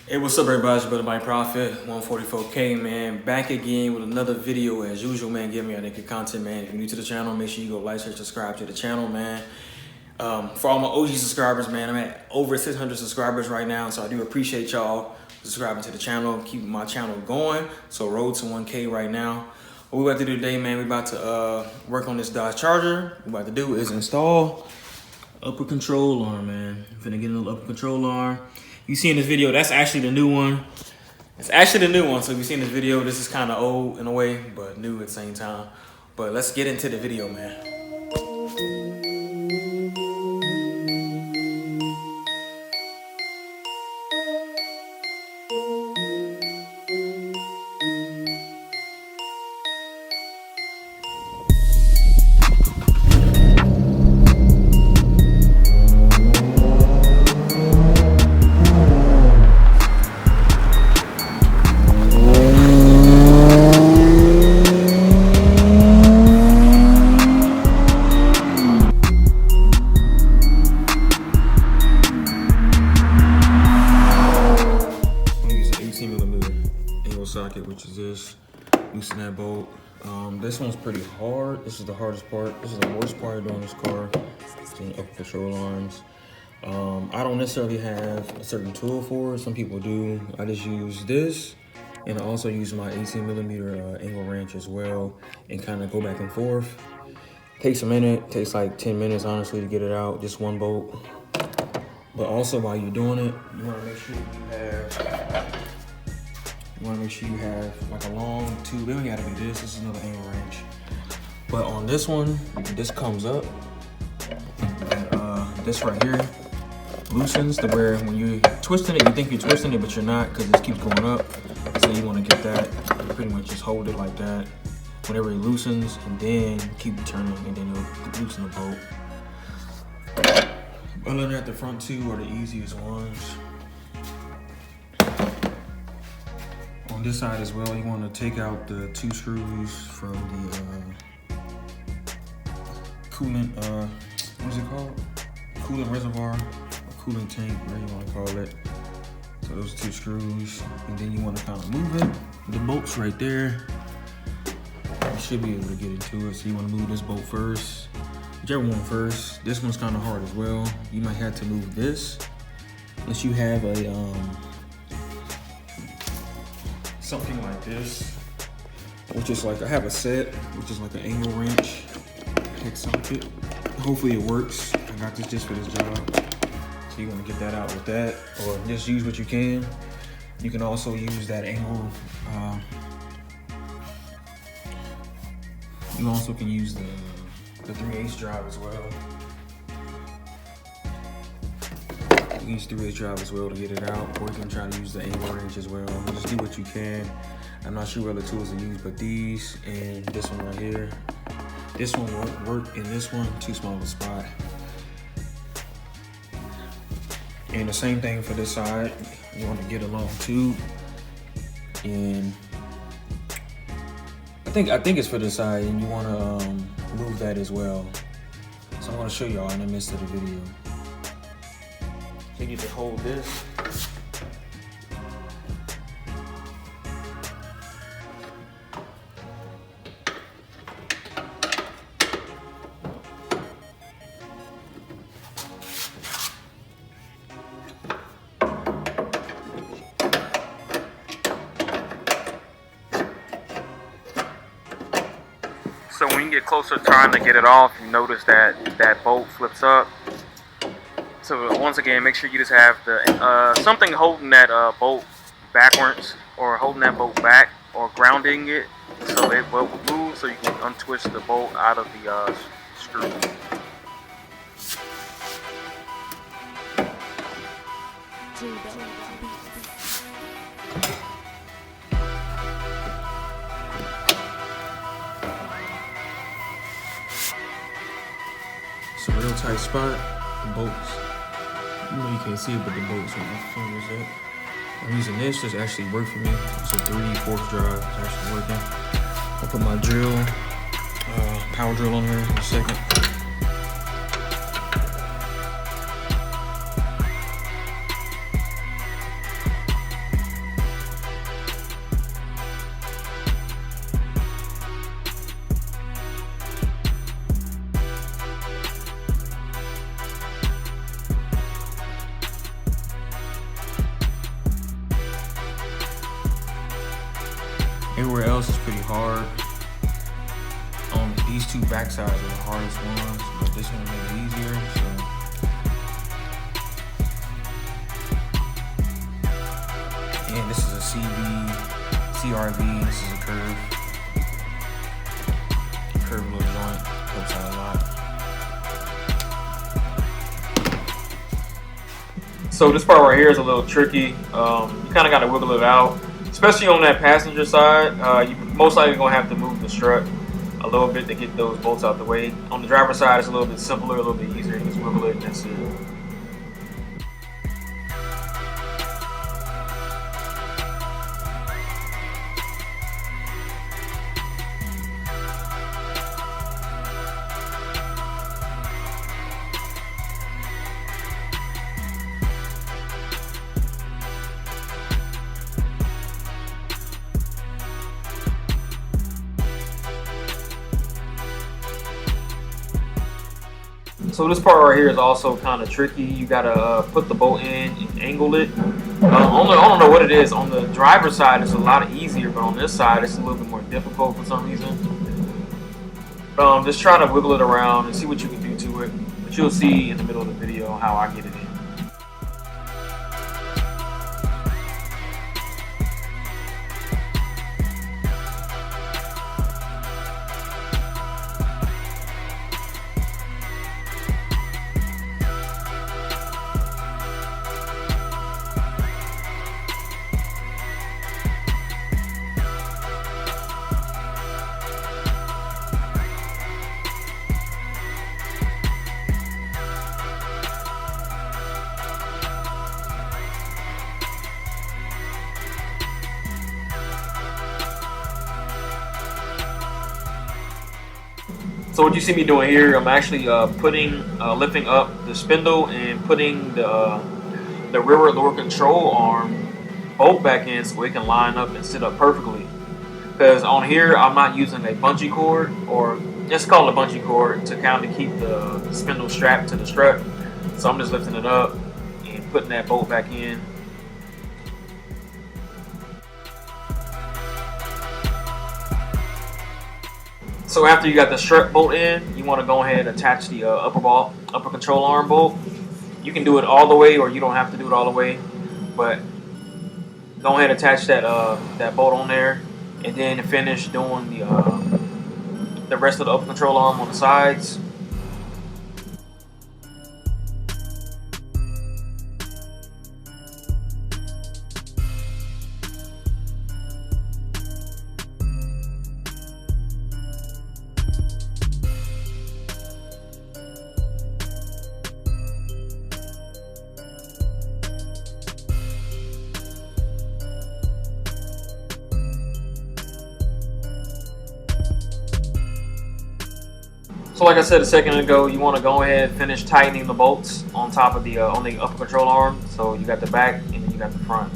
Hey, what's up, everybody? It's your brother Mike Profit, 144K, man. Back again with another video as usual, man. Give me a naked content, man. If you're new to the channel, make sure you go like, share, subscribe to the channel, man. For all my OG subscribers, man, I'm at over 600 subscribers right now, so I do appreciate y'all subscribing to the channel, keeping my channel going. So road to 1K right now. What we about to do today, man, we about to work on this Dodge Charger. What we about to do is install upper control arm, man. I'm finna get a little upper control arm. You see in this video, that's actually the new one. It's actually the new one. So if you see in this video, this is kind of old in a way, but new at the same time. But let's get into the video, man. Socket, which is this. Loosen that bolt. This one's pretty hard. This is the hardest part. This is the worst part of doing this car. Upper control arms. I don't necessarily have a certain tool for it. Some people do. I just use this, and I also use my 18mm angle wrench as well, and kind of go back and forth. Takes a minute. Takes like 10 minutes, honestly, to get it out. Just one bolt. But also, while you're doing it, you want to make sure you have like a long tube. It don't gotta be this. This is another angle wrench. But on this one, this comes up. And, this right here loosens to where when you're twisting it, you think you're twisting it, but you're not, because it keeps going up. So you want to get that. You pretty much just hold it like that. Whenever it loosens, and then keep turning, and then you'll loosen the bolt. Other than that, the front two are the easiest ones. On this side as well, you want to take out the two screws from the coolant, what is it called? Coolant reservoir, or coolant tank, whatever you want to call it. So those two screws, and then you want to kind of move it. The bolt's right there. You should be able to get into it. So you want to move this bolt first, whichever one first. This one's kind of hard as well. You might have to move this, unless you have a something like this, which is like, I have a set, which is like an angle wrench, Hex Socket. Hopefully it works. I got this just for this job. So you want to get that out with that, or just use what you can. You can also use that angle. You also can use the 3/8 drive as well. You can use 3/8 drive as well to get it out, or you can try to use the angle wrench as well. Just do what you can. I'm not sure what other tools to use, but these and this one right here. This one won't work in this one, too small of a spot. And the same thing for this side. You want to get a long tube, and I think it's for this side, and you want to move that as well. So I'm going to show y'all in the midst of the video. You need to hold this. So when you get closer trying to get it off, you notice that that bolt flips up. So once again, make sure you just have the something holding that bolt backwards, or holding that bolt back, or grounding it so it will move, so you can untwist the bolt out of the screw. It's a real tight spot. The bolts. You know you can't see it, but the bolts on my fingers up. I'm using this. This actually worked for me. It's a 3/4 drive. It's actually working. I'll put my drill, power drill on here in a second. Everywhere else is pretty hard. These two back sides are the hardest ones, but this one made it easier. So, and this is a CRV, and this is a curved little joint. Helps out a lot. So this part right here is a little tricky. You kind of got to wiggle it out, especially on that passenger side. You're most likely gonna have to move the strut a little bit to get those bolts out the way. On the driver's side, it's a little bit simpler, a little bit easier. You just wiggle it and that's it. So this part right here is also kind of tricky. You gotta put the bolt in and angle it. I don't know what it is. On the driver's side, it's a lot easier, but on this side, it's a little bit more difficult for some reason. Just try to wiggle it around and see what you can do to it. But you'll see in the middle of the video how I get it in. So what you see me doing here, I'm actually lifting up the spindle and putting the rear lower control arm bolt back in so it can line up and sit up perfectly. Because on here, I'm not using a bungee cord, or let's call it a bungee cord, to kind of keep the spindle strapped to the strut. So I'm just lifting it up and putting that bolt back in. So after you got the strut bolt in, you want to go ahead and attach the upper control arm bolt. You can do it all the way, or you don't have to do it all the way, but go ahead and attach that bolt on there, and then finish doing the rest of the upper control arm on the sides. So like I said a second ago, you want to go ahead and finish tightening the bolts on top of the on the upper control arm. So you got the back and then you got the front.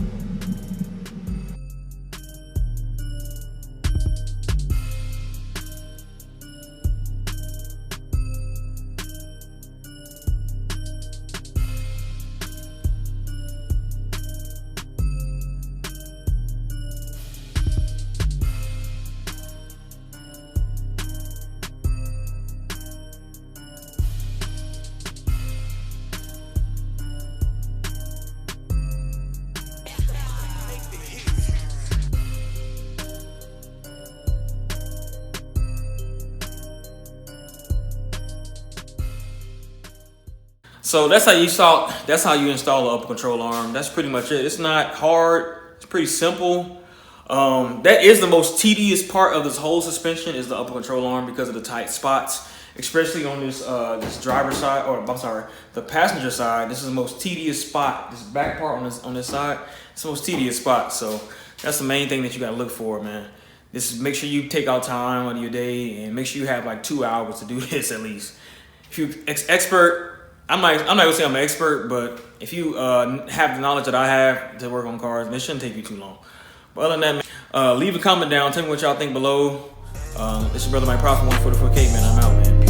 So that's how you install the upper control arm. That's pretty much it. It's not hard. It's pretty simple. That is the most tedious part of this whole suspension, is the upper control arm, because of the tight spots, especially on this driver's side, or I'm sorry, the passenger side. This is the most tedious spot. This back part on this side, it's the most tedious spot. So that's the main thing that you gotta look for, man. Make sure you take out time out of your day, and make sure you have like 2 hours to do this at least. If you're expert, I'm not gonna say I'm an expert, but if you have the knowledge that I have to work on cars, it shouldn't take you too long. But other than that, man, leave a comment down. Tell me what y'all think below. It's your brother, Mike Profit, 144K, man. I'm out, man.